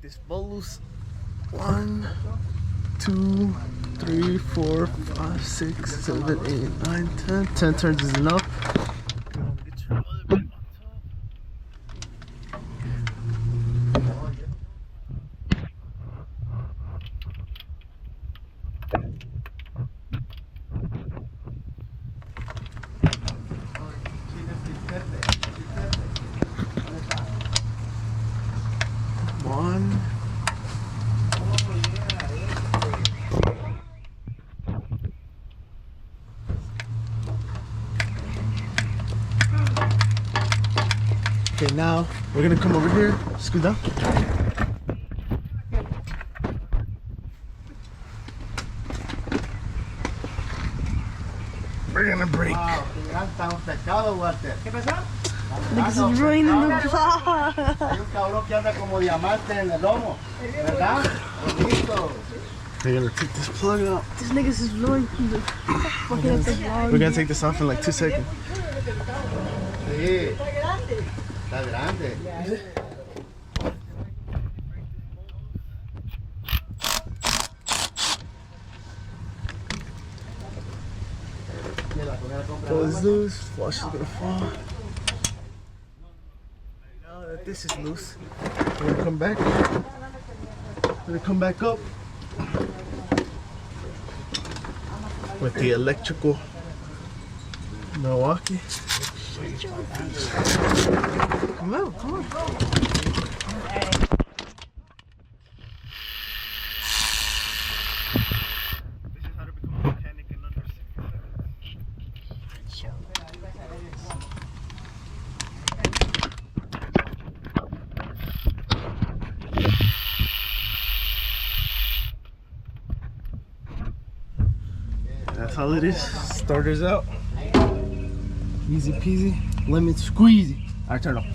this bolt loose. 1, 2, 3, 4, 5, 6, 7, 8, 9, 10. 10 turns is enough. Get your mother back on top. One. Okay, now we're gonna come over here, scoot down. We're gonna break. This is ruining the vlog. Hay un cabrón que anda como diamante en el lomo, ¿verdad? Bonito. We're gonna take this plug out. This niggas is ruining the fucking up the vlog. We're gonna take this off in like 2 seconds. Sí. Está grande. Pull this loose, flush is gonna fall. Now that this is loose, we're gonna come back. We're gonna come back up with the electrical Milwaukee. Come on, come on. That's all it is. Starters out. Easy peasy, lemon squeezy. Alright, turn off.